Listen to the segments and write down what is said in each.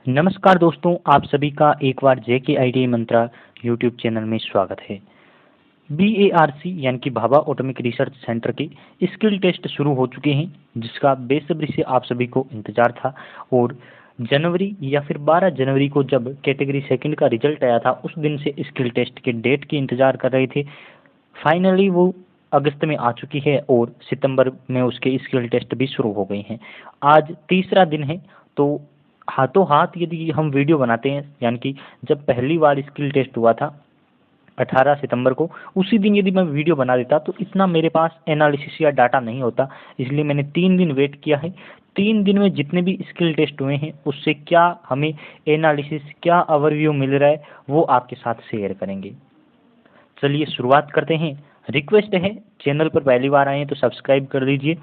नमस्कार दोस्तों, आप सभी का एक बार जेके आईटीआई मंत्रा यूट्यूब चैनल में स्वागत है। बीएआरसी यानी कि भाभा एटॉमिक रिसर्च सेंटर के स्किल टेस्ट शुरू हो चुके हैं, जिसका बेसब्री से आप सभी को इंतजार था। और जनवरी या फिर 12 जनवरी को जब कैटेगरी सेकंड का रिजल्ट आया था, उस दिन से स्किल टेस्ट के डेट की इंतजार कर रहे थे। फाइनली वो अगस्त में आ चुकी है और सितंबर में उसके स्किल टेस्ट भी शुरू हो गए हैं। आज तीसरा दिन है, तो हाथों हाथ यदि हम वीडियो बनाते हैं, यानी कि जब पहली बार स्किल टेस्ट हुआ था 18 सितंबर को, उसी दिन यदि मैं वीडियो बना देता तो इतना मेरे पास एनालिसिस या डाटा नहीं होता। इसलिए मैंने 3 दिन वेट किया है। 3 दिन में जितने भी स्किल टेस्ट हुए हैं, उससे क्या हमें एनालिसिस, क्या ओवरव्यू मिल रहा है, वो आपके साथ शेयर करेंगे। चलिए शुरुआत करते हैं। रिक्वेस्ट है, चैनल पर पहली बार आए हैं तो सब्सक्राइब कर लीजिए।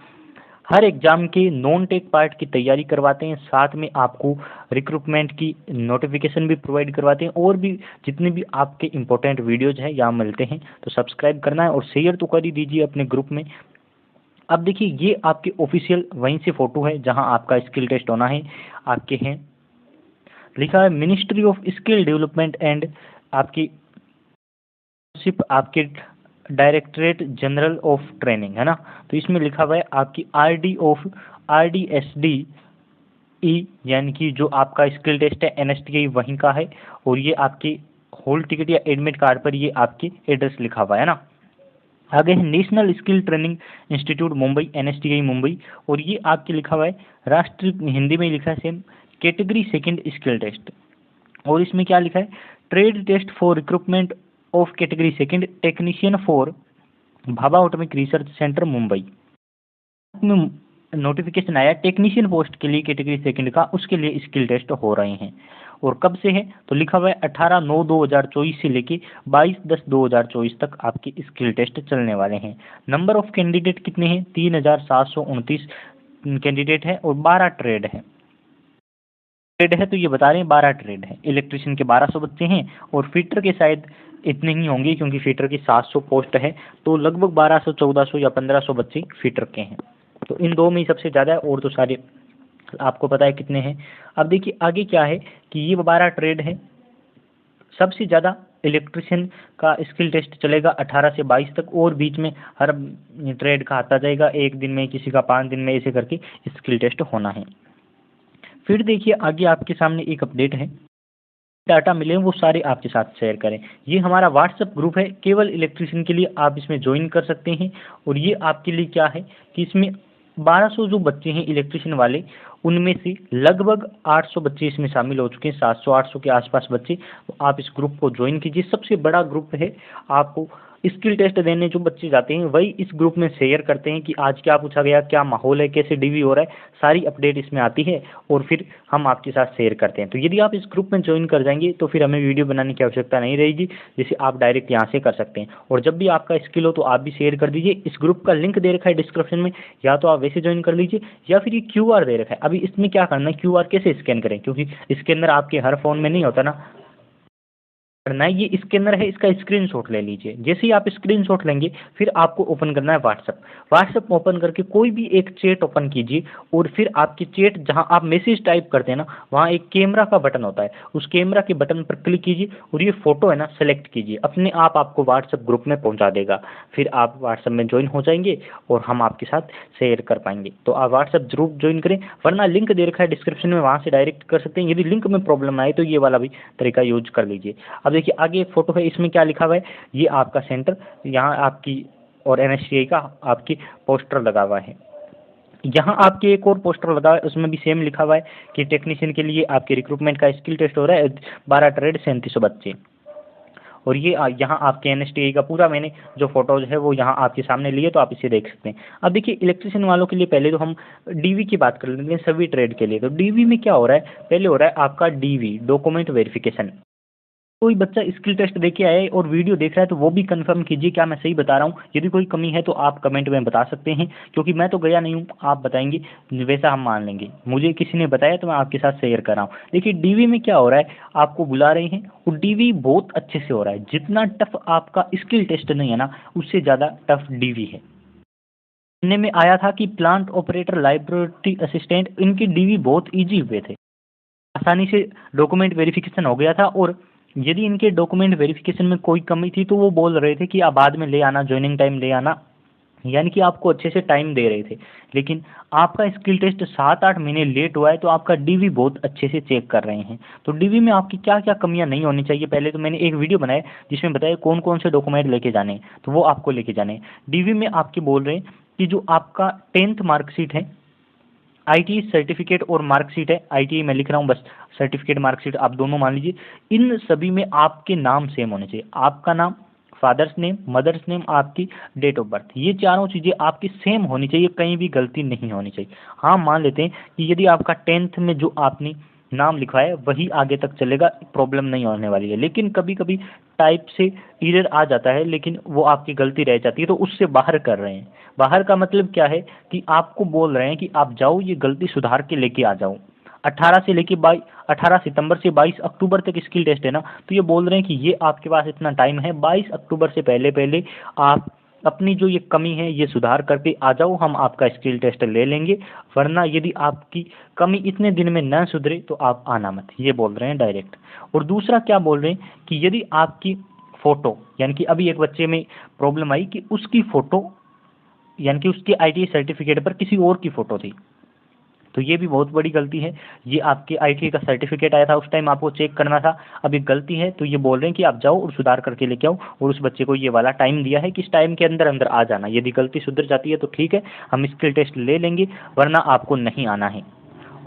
हर एग्जाम के नॉन टेक पार्ट की तैयारी करवाते हैं, साथ में आपको रिक्रूटमेंट की नोटिफिकेशन भी प्रोवाइड करवाते हैं, और भी जितने भी आपके इंपॉर्टेंट वीडियोज हैं यहाँ मिलते हैं। तो सब्सक्राइब करना है और शेयर तो कर ही दीजिए अपने ग्रुप में। अब देखिए, ये आपके ऑफिशियल वहीं से फोटो है जहाँ आपका स्किल टेस्ट होना है। आपके हैं, लिखा है ministry of skill development and आपकी सिप, आपके डायरेक्टरेट जनरल ऑफ ट्रेनिंग है ना। तो इसमें लिखा हुआ है आपकी RDSD ई, यानी कि जो आपका स्किल टेस्ट है NSTI वहीं का है। और ये आपकी हॉल टिकट या एडमिट कार्ड पर ये आपकी एड्रेस लिखा हुआ है ना। आगे है national skill training institute Mumbai, NSTI Mumbai. और ये आपके लिखा हुआ है राष्ट्रीय, हिंदी में लिखा है same, category second skill test. और इसमें क्या लिखा है, trade test for recruitment of category second technician for Bhabha atomic research centre Mumbai में नोटिफिकेशन आया टेक्नीशियन पोस्ट के लिए कैटेगरी सेकंड का, उसके लिए स्किल टेस्ट हो रहे हैं। और कब से है, तो लिखा हुआ है 18/9/2024 से लेके 22/10/2024 तक आपके स्किल टेस्ट चलने वाले हैं। नंबर ऑफ कैंडिडेट कितने हैं, 3729 कैंडिडेट है और 12 ट्रेड है। ट्रेड है तो ये बता रहे हैं 12 ट्रेड है। इलेक्ट्रिशियन के 1200 बच्चे हैं और फीटर के शायद इतने ही होंगे, क्योंकि फीटर की 700 पोस्ट है। तो लगभग 1200, 1400 या 1500 बच्चे फीटर के हैं। तो इन दो में ही सबसे ज़्यादा है, और तो सारे आपको पता है कितने हैं। अब देखिए आगे क्या है कि ये 12 ट्रेड है। सबसे ज़्यादा इलेक्ट्रिशियन का स्किल टेस्ट चलेगा 18 से 22 तक, और बीच में हर ट्रेड का आता जाएगा, एक दिन में, किसी का 5 दिन में, ऐसे करके स्किल टेस्ट होना है। फिर देखिए आगे आपके सामने एक अपडेट है, डाटा मिले वो सारे आपके साथ शेयर करें। ये हमारा व्हाट्सएप ग्रुप है, केवल इलेक्ट्रिशियन के लिए, आप इसमें ज्वाइन कर सकते हैं। और ये आपके लिए क्या है कि इसमें 1200 जो बच्चे हैं इलेक्ट्रिशियन वाले, उनमें से लगभग 800 बच्चे इसमें शामिल हो चुके हैं, 700-800 के आसपास बच्चे। तो आप इस ग्रुप को ज्वाइन कीजिए, सबसे बड़ा ग्रुप है। आपको स्किल टेस्ट देने जो बच्चे जाते हैं वही इस ग्रुप में शेयर करते हैं कि आज क्या पूछा गया, क्या माहौल है, कैसे डीवी हो रहा है, सारी अपडेट इसमें आती है और फिर हम आपके साथ शेयर करते हैं। तो यदि आप इस ग्रुप में ज्वाइन कर जाएंगे तो फिर हमें वीडियो बनाने की आवश्यकता नहीं रहेगी, जैसे आप डायरेक्ट यहाँ से कर सकते हैं। और जब भी आपका स्किल हो तो आप भी शेयर कर दीजिए। इस ग्रुप का लिंक दे रखा है डिस्क्रिप्शन में, या तो आप वैसे ज्वाइन कर लीजिए, या फिर ये QR दे रखा है। अभी इसमें क्या करना है, QR कैसे स्कैन करें, क्योंकि इसके अंदर आपके हर फ़ोन में नहीं होता ना करना है। ये स्कैनर है, इसका स्क्रीनशॉट ले लीजिए। जैसे ही आप स्क्रीनशॉट लेंगे, फिर आपको ओपन करना है व्हाट्सएप ओपन करके कोई भी एक चैट ओपन कीजिए, और फिर आपकी चैट जहां आप मैसेज टाइप करते हैं ना, वहां एक कैमरा का बटन होता है, उस कैमरा के बटन पर क्लिक कीजिए और ये फोटो है ना सेलेक्ट कीजिए, अपने आप आपको व्हाट्सएप ग्रुप में पहुंचा देगा। फिर आप व्हाट्सएप में ज्वाइन हो जाएंगे और हम आपके साथ शेयर कर पाएंगे। तो आप व्हाट्सएप जरूर ज्वाइन करें, वरना लिंक दे रखा है डिस्क्रिप्शन में, वहां से डायरेक्ट कर सकते हैं। यदि लिंक में प्रॉब्लम आए तो ये वाला भी तरीका यूज कर लीजिए। अब देखिए आगे एक फोटो है, इसमें क्या लिखा हुआ है, ये आपका सेंटर, यहाँ आपकी और NSTI का आपकी पोस्टर लगा हुआ है। यहाँ आपके एक और पोस्टर लगा हुआ है, उसमें भी सेम लिखा हुआ है कि टेक्नीशियन के लिए आपके रिक्रूटमेंट का स्किल टेस्ट हो रहा है, 12 ट्रेड 3700 बच्चे। और ये यहाँ आपके NSTI का पूरा मैंने जो फोटोज है वो यहाँ आपके सामने लिए, तो आप इसे देख सकते हैं। अब देखिए इलेक्ट्रिशियन वालों के लिए पहले तो हम DV की बात कर लेते हैं, सभी ट्रेड के लिए। तो DV में क्या हो रहा है, पहले हो रहा है आपका DV, डॉक्यूमेंट वेरिफिकेशन। कोई बच्चा स्किल टेस्ट देके आए और वीडियो देख रहा है तो वो भी कंफर्म कीजिए क्या मैं सही बता रहा हूँ। यदि कोई कमी है तो आप कमेंट में बता सकते हैं, क्योंकि मैं तो गया नहीं हूँ, आप बताएंगे वैसा हम मान लेंगे। मुझे किसी ने बताया तो मैं आपके साथ शेयर कर रहा हूँ। देखिए डीवी में क्या हो रहा है, आपको बुला रहे हैं और डीवी बहुत अच्छे से हो रहा है। जितना टफ आपका स्किल टेस्ट नहीं है ना, उससे ज़्यादा टफ डीवी है। सुनने में आया था कि प्लांट ऑपरेटर, लाइब्रेरी असिस्टेंट, इनके डीवी बहुत ईजी हुए थे, आसानी से डॉक्यूमेंट वेरिफिकेशन हो गया था, और यदि इनके डॉक्यूमेंट वेरिफिकेशन में कोई कमी थी तो वो बोल रहे थे कि आप बाद में ले आना, ज्वाइनिंग टाइम ले आना, यानी कि आपको अच्छे से टाइम दे रहे थे। लेकिन आपका स्किल टेस्ट 7-8 महीने लेट हुआ है, तो आपका डीवी बहुत अच्छे से चेक कर रहे हैं। तो डीवी में आपकी क्या क्या कमियां नहीं होनी चाहिए, पहले तो मैंने एक वीडियो बनाया जिसमें बताया कौन कौन से डॉक्यूमेंट लेके जाने हैं, तो वो आपको लेके जाने हैं। डीवी में आपके बोल रहे हैं कि जो आपका 10th मार्कशीट है, आईटीआई सर्टिफिकेट और मार्कशीट है, आईटीआई मैं लिख रहा हूँ बस, सर्टिफिकेट मार्कशीट आप दोनों मान लीजिए, इन सभी में आपके नाम सेम होने चाहिए। आपका नाम, फादर्स नेम, मदर्स नेम, आपकी डेट ऑफ बर्थ, ये चारों चीज़ें आपकी सेम होनी चाहिए, कहीं भी गलती नहीं होनी चाहिए। हाँ, मान लेते हैं कि यदि आपका 10th में जो आपने नाम लिखवाया है वही आगे तक चलेगा, प्रॉब्लम नहीं होने वाली है। लेकिन कभी कभी टाइप से एरर आ जाता है, लेकिन वो आपकी गलती रह जाती है, तो उससे बाहर कर रहे हैं। बाहर का मतलब क्या है कि आपको बोल रहे हैं कि आप जाओ, ये गलती सुधार के लेके आ जाओ। 18 से लेके 22, 18 सितंबर से 22 अक्टूबर तक स्किल टेस्ट है ना, तो ये बोल रहे हैं कि ये आपके पास इतना टाइम है, 22 अक्टूबर से पहले पहले आप अपनी जो ये कमी है ये सुधार करके आ जाओ, हम आपका स्किल टेस्ट ले लेंगे। वरना यदि आपकी कमी इतने दिन में न सुधरे तो आप आना मत, ये बोल रहे हैं डायरेक्ट। और दूसरा क्या बोल रहे हैं कि यदि आपकी फ़ोटो, यानी कि अभी एक बच्चे में प्रॉब्लम आई कि उसकी फ़ोटो, यानी कि उसके आईटीआई सर्टिफिकेट पर किसी और की फ़ोटो थी, तो ये भी बहुत बड़ी गलती है। ये आपके आईटीआई का सर्टिफिकेट आया था, उस टाइम आपको चेक करना था, अब ये गलती है, तो ये बोल रहे हैं कि आप जाओ और सुधार करके लेके आओ। और उस बच्चे को ये वाला टाइम दिया है कि इस टाइम के अंदर अंदर आ जाना, यदि गलती सुधर जाती है तो ठीक है, हम स्किल टेस्ट ले लेंगे, वरना आपको नहीं आना है।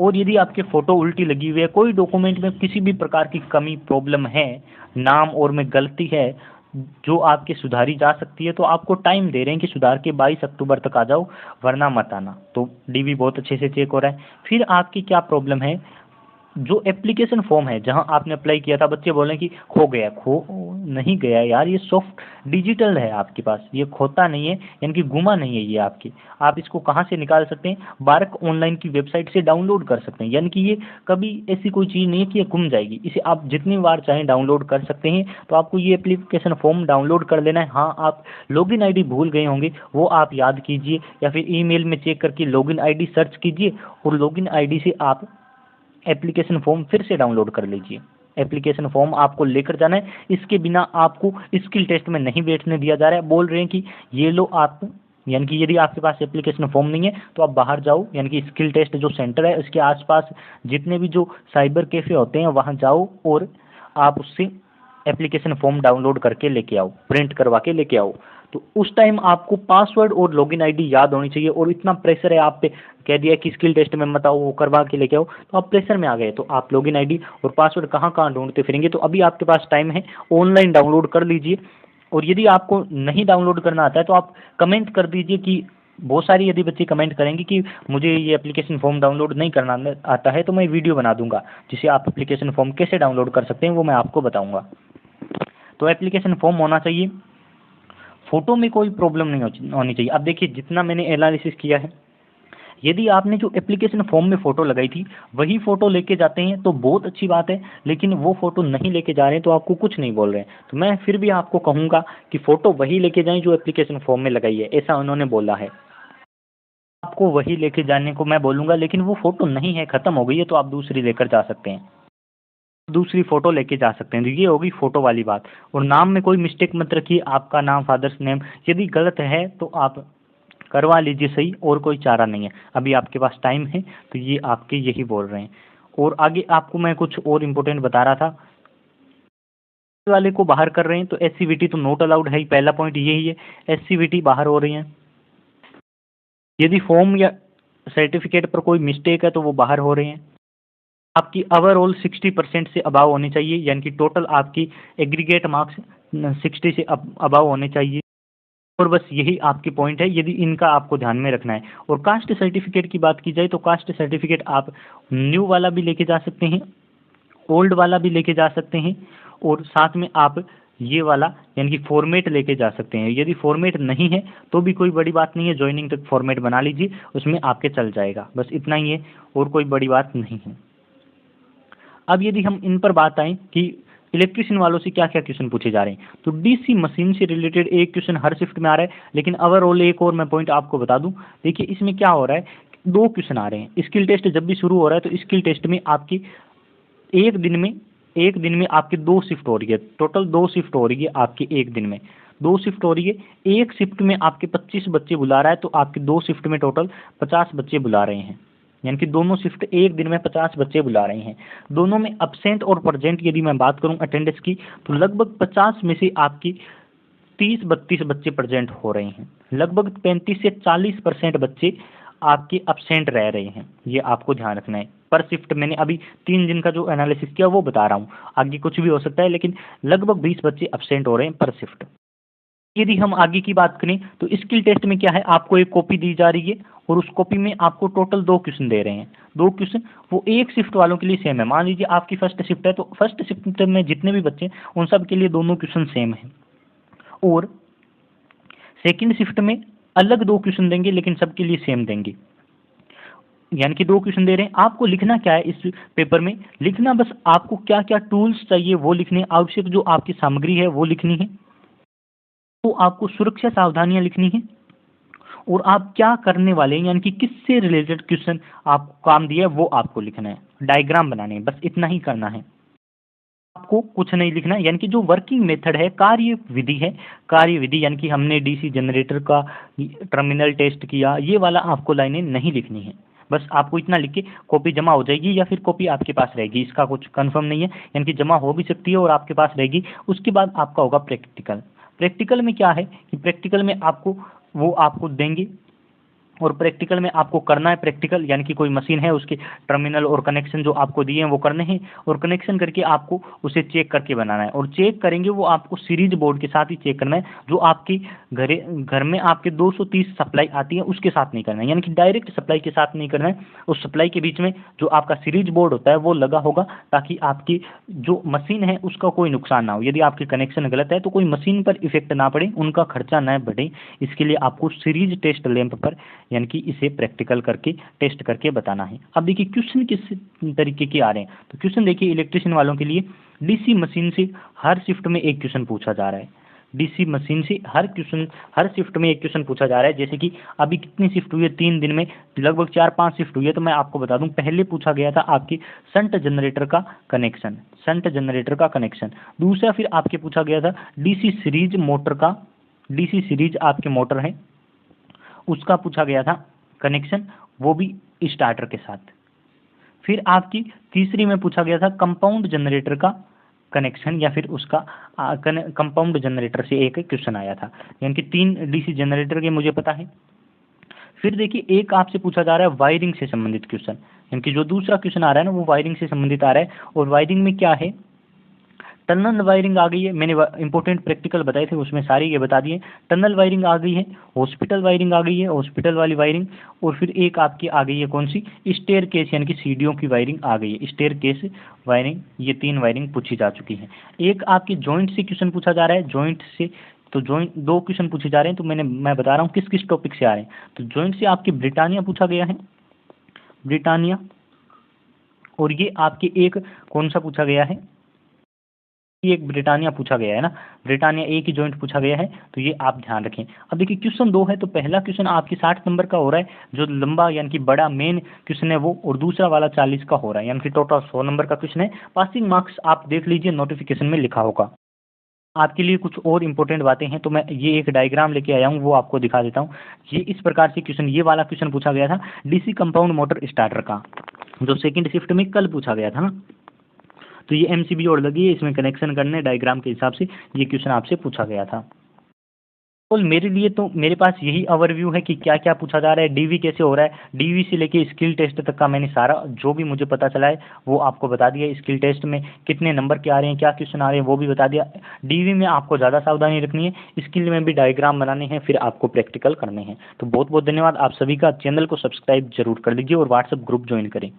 और यदि आपके फ़ोटो उल्टी लगी हुई है, कोई डॉक्यूमेंट में किसी भी प्रकार की कमी, प्रॉब्लम है, नाम और में गलती है जो आपकी सुधारी जा सकती है, तो आपको टाइम दे रहे हैं कि सुधार के 22 अक्टूबर तक आ जाओ, वरना मत आना। तो डीवी बहुत अच्छे से चेक हो रहा है। फिर आपकी क्या प्रॉब्लम है, जो एप्लीकेशन फॉर्म है जहां आपने अप्लाई किया था, बच्चे बोले कि खो गया। खो नहीं गया यार, ये सॉफ्ट डिजिटल है आपके पास, ये खोता नहीं है, यानी कि गुमा नहीं है ये आपकी। आप इसको कहाँ से निकाल सकते हैं, बार्क ऑनलाइन की वेबसाइट से डाउनलोड कर सकते हैं, यानी कि ये कभी ऐसी कोई चीज़ नहीं है कि ये गुम जाएगी, इसे आप जितनी बार चाहें डाउनलोड कर सकते हैं। तो आपको ये एप्लीकेशन फॉर्म डाउनलोड कर लेना है। हाँ, आप लॉगिन आईडी भूल गए होंगे, वो आप याद कीजिए, या फिर ईमेल में चेक करके लॉगिन आईडी सर्च कीजिए, और लॉगिन आईडी से आप एप्लीकेशन फॉर्म फिर से डाउनलोड कर लीजिए। एप्लीकेशन फॉर्म आपको लेकर जाना है, इसके बिना आपको स्किल टेस्ट में नहीं बैठने दिया जा रहा है। बोल रहे हैं कि ये लो आप, यानी कि यदि आपके पास एप्लीकेशन फॉर्म नहीं है तो आप बाहर जाओ, यानी कि स्किल टेस्ट जो सेंटर है उसके आसपास जितने भी जो साइबर कैफ़े होते हैं वहाँ जाओ, और आप उससे एप्लीकेशन फॉर्म डाउनलोड करके लेके आओ, प्रिंट करवा के लेके आओ। तो उस टाइम आपको पासवर्ड और लॉगिन आईडी याद होनी चाहिए। और इतना प्रेशर है आप पे, कह दिया कि स्किल टेस्ट में मत आओ, वो करवा के लेके आओ, तो आप प्रेशर में आ गए, तो आप लॉगिन आईडी और पासवर्ड कहाँ कहाँ ढूंढते फिरेंगे। तो अभी आपके पास टाइम है, ऑनलाइन डाउनलोड कर लीजिए। और यदि आपको नहीं डाउनलोड करना आता है तो आप कमेंट कर दीजिए, कि बहुत सारी यदि बच्चे कमेंट करेंगे कि मुझे ये एप्लीकेशन फॉर्म डाउनलोड नहीं करना आता है, तो मैं वीडियो बना दूंगा जिसे आप एप्लीकेशन फॉर्म कैसे डाउनलोड कर सकते हैं वो मैं आपको बताऊंगा। तो एप्लीकेशन फॉर्म होना चाहिए, फ़ोटो में कोई प्रॉब्लम नहीं होनी चाहिए। अब देखिए, जितना मैंने एनालिसिस किया है, यदि आपने जो एप्लीकेशन फॉर्म में फ़ोटो लगाई थी वही फ़ोटो लेके जाते हैं तो बहुत अच्छी बात है, लेकिन वो फ़ोटो नहीं लेके जा रहे हैं तो आपको कुछ नहीं बोल रहे हैं। तो मैं फिर भी आपको कहूँगा कि फ़ोटो वही लेके जाएं जो एप्लीकेशन फॉर्म में लगाई है, ऐसा उन्होंने बोला है। आपको वही लेके जाने को मैं बोलूँगा, लेकिन वो फ़ोटो नहीं है, ख़त्म हो गई है, तो आप दूसरी लेकर जा सकते हैं, दूसरी फ़ोटो लेके जा सकते हैं। तो ये होगी फ़ोटो वाली बात। और नाम में कोई मिस्टेक मत रखिए, आपका नाम, फादर्स नेम यदि गलत है तो आप करवा लीजिए सही, और कोई चारा नहीं है। अभी आपके पास टाइम है, तो ये आपके यही बोल रहे हैं। और आगे आपको मैं कुछ और इम्पोर्टेंट बता रहा था, वाले को बाहर कर रहे हैं, तो एससीवीटी तो नॉट अलाउड है ही, पहला पॉइंट यही है, एससीवीटी बाहर हो रही है। यदि फॉर्म या सर्टिफिकेट पर कोई मिस्टेक है तो वो बाहर हो रहे हैं। आपकी ओवरऑल 60% से अबाव होनी चाहिए, यानी कि टोटल आपकी एग्रीगेट मार्क्स 60 से अबाव होने चाहिए। और बस यही आपकी पॉइंट है, यदि इनका आपको ध्यान में रखना है। और कास्ट सर्टिफिकेट की बात की जाए तो कास्ट सर्टिफिकेट आप न्यू वाला भी लेके जा सकते हैं, ओल्ड वाला भी लेके जा सकते हैं, और साथ में आप ये वाला यानी कि फॉर्मेट लेके जा सकते हैं। यदि फॉर्मेट नहीं है तो भी कोई बड़ी बात नहीं है, ज्वाइनिंग तक फॉर्मेट बना लीजिए, उसमें आपके चल जाएगा। बस इतना ही है, और कोई बड़ी बात नहीं है। अब यदि हम इन पर बात आए कि इलेक्ट्रिशियन वालों से क्या क्या क्वेश्चन पूछे जा रहे हैं, तो डीसी मशीन से रिलेटेड एक क्वेश्चन हर शिफ्ट में आ रहा है। लेकिन ओवरऑल एक और मैं पॉइंट आपको बता दूं, देखिए इसमें क्या हो रहा है, दो क्वेश्चन आ रहे हैं। स्किल टेस्ट जब भी शुरू हो रहा है तो स्किल टेस्ट में आपकी एक दिन में आपकी 2 शिफ्ट हो रही है, टोटल 2 शिफ्ट हो रही है आपकी एक दिन में, 2 शिफ्ट हो रही है। एक शिफ्ट में आपके 25 बच्चे बुला रहा है, तो आपकी 2 शिफ्ट में टोटल 50 बच्चे बुला रहे हैं, यानी कि दोनों शिफ्ट एक दिन में 50 बच्चे बुला रहे हैं। दोनों में अब्सेंट और प्रेजेंट यदि मैं बात करूं अटेंडेंस की, तो लगभग 50 में से आपकी 30-32 बच्चे प्रेजेंट हो रहे हैं, लगभग 35 से 40% बच्चे आपके अब्सेंट रह रहे हैं। ये आपको ध्यान रखना है। पर शिफ्ट मैंने अभी 3 दिन का जो एनालिसिस किया वो बता रहा हूँ, आगे कुछ भी हो सकता है, लेकिन लगभग 20 बच्चे अब्सेंट हो रहे हैं पर शिफ्ट। यदि हम आगे की बात करें तो स्किल टेस्ट में क्या है, आपको एक कॉपी दी जा रही है और उस कॉपी में आपको टोटल 2 क्वेश्चन दे रहे हैं। 2 क्वेश्चन वो एक शिफ्ट वालों के लिए सेम है। मान लीजिए आपकी फर्स्ट शिफ्ट है, तो फर्स्ट शिफ्ट में जितने भी बच्चे हैं उन सब के लिए दोनों क्वेश्चन सेम है, और सेकंड शिफ्ट में अलग 2 क्वेश्चन देंगे लेकिन सबके लिए सेम देंगे, यानी कि 2 क्वेश्चन दे रहे हैं। आपको लिखना क्या है इस पेपर में, लिखना बस आपको क्या क्या टूल्स चाहिए वो लिखने, आवश्यक जो आपकी सामग्री है वो लिखनी है, तो आपको सुरक्षा सावधानियां लिखनी है, और आप क्या करने वाले हैं यानी कि किससे रिलेटेड क्वेश्चन आपको काम दिया है वो आपको लिखना है, डायग्राम बनाने हैं, बस इतना ही करना है। आपको कुछ नहीं लिखना है, यानी कि जो वर्किंग मेथड है, कार्य विधि यानी कि हमने डीसी जनरेटर का टर्मिनल टेस्ट किया, ये वाला आपको लाइनें नहीं लिखनी है। बस आपको इतना लिख के कॉपी जमा हो जाएगी या फिर कॉपी आपके पास रहेगी, इसका कुछ कंफर्म नहीं है, यानी कि जमा हो भी सकती है और आपके पास रहेगी। उसके बाद आपका होगा प्रैक्टिकल। प्रैक्टिकल में क्या है कि प्रैक्टिकल में आपको देंगे और प्रैक्टिकल में आपको करना है प्रैक्टिकल, यानी कि कोई मशीन है उसके टर्मिनल और कनेक्शन जो आपको दिए हैं वो करने हैं, और कनेक्शन करके आपको उसे चेक करके बनाना है, और चेक करेंगे वो आपको सीरीज बोर्ड के साथ ही चेक करना है, जो आपकी घर में आपके 230 सप्लाई आती है उसके साथ नहीं करना है, यानी कि डायरेक्ट सप्लाई के साथ नहीं करना है। उस सप्लाई के बीच में जो आपका सीरीज बोर्ड होता है वो लगा होगा, ताकि आपकी जो मशीन है उसका कोई नुकसान ना हो। यदि आपकी कनेक्शन गलत है तो कोई मशीन पर इफेक्ट ना पड़े, उनका खर्चा ना बढ़े, इसके लिए आपको सीरीज टेस्ट लैंप पर यानी कि इसे प्रैक्टिकल करके टेस्ट करके बताना है। अब देखिए क्वेश्चन किस तरीके के आ रहे हैं, तो क्वेश्चन देखिए इलेक्ट्रिशियन वालों के लिए, डीसी मशीन से हर शिफ्ट में एक क्वेश्चन पूछा जा रहा है, डीसी मशीन से हर शिफ्ट में एक क्वेश्चन पूछा जा रहा है। जैसे कि अभी कितनी शिफ्ट हुई है, 3 दिन में लगभग 4-5 शिफ्ट हुई है, तो मैं आपको बता दूं पहले पूछा गया था आपकी शंट जनरेटर का कनेक्शन, दूसरा फिर आपके पूछा गया था डीसी सीरीज आपके मोटर है उसका पूछा गया था कनेक्शन, वो भी स्टार्टर के साथ। फिर आपकी तीसरी में पूछा गया था कंपाउंड जनरेटर का कनेक्शन, या फिर उसका कंपाउंड जनरेटर से एक क्वेश्चन आया था, यानी कि 3 डीसी जनरेटर के मुझे पता है। फिर देखिए एक आपसे पूछा जा रहा है वायरिंग से संबंधित क्वेश्चन, यानी कि जो दूसरा क्वेश्चन आ रहा है ना वो वायरिंग से संबंधित आ रहा है, और वायरिंग में क्या है, टनल वायरिंग आ गई है, मैंने इंपॉर्टेंट प्रैक्टिकल बताए थे उसमें सारी ये बता दिए। टनल वायरिंग आ गई है, हॉस्पिटल वायरिंग आ गई है, हॉस्पिटल वाली वायरिंग, और फिर एक आपकी आ गई है कौन सी, स्टेयर केस यानी कि सीढ़ियों की वायरिंग आ गई है, स्टेयर केस वायरिंग, ये 3 वायरिंग पूछी जा चुकी है। एक आपकी जॉइंट से क्वेश्चन पूछा जा रहा है, जॉइंट से तो जॉइंट 2 क्वेश्चन पूछे जा रहे हैं, तो मैं बता रहा हूँ किस किस टॉपिक से आ रहे हैं। तो जॉइंट से आपकी ब्रिटानिया पूछा गया है, ब्रिटानिया, और ये आपके एक कौन सा पूछा गया है, ये एक ब्रिटानिया पूछा गया है ना, ब्रिटानिया एक ही जॉइंट पूछा गया है, तो ये आप ध्यान रखें। अब देखिए क्वेश्चन 2 है, तो पहला क्वेश्चन आपकी 60 नंबर का हो रहा है, जो लंबा यानी कि बड़ा मेन क्वेश्चन है वो, और दूसरा वाला 40 का हो रहा है, यानी कि टोटल 100 नंबर का क्वेश्चन है। पासिंग मार्क्स आप देख लीजिए नोटिफिकेशन में लिखा होगा। आपके लिए कुछ और इंपॉर्टेंट बातें हैं, तो मैं ये एक डायग्राम लेके आया हूँ वो आपको दिखा देता हूँ। ये इस प्रकार से क्वेश्चन, ये वाला क्वेश्चन पूछा गया था डीसी कंपाउंड मोटर स्टार्टर का, जो सेकंड शिफ्ट में कल पूछा गया था ना, तो ये एमसीबी और लगी है, इसमें कनेक्शन करने डायग्राम के हिसाब से ये क्वेश्चन आपसे पूछा गया था। और मेरे लिए तो मेरे पास यही ओवरव्यू है कि क्या क्या पूछा जा रहा है, डीवी कैसे हो रहा है, डीवी से लेके स्किल टेस्ट तक का मैंने सारा जो भी मुझे पता चला है वो आपको बता दिया। स्किल टेस्ट में कितने नंबर के आ रहे हैं, क्या क्वेश्चन आ रहे हैं वो भी बता दिया। डीवी में आपको ज़्यादा सावधानी रखनी है, स्किल में भी डायग्राम बनाने हैं, फिर आपको प्रैक्टिकल करने हैं। तो बहुत बहुत धन्यवाद आप सभी का। चैनल को सब्सक्राइब जरूर कर लीजिए और व्हाट्सएप ग्रुप ज्वाइन करें।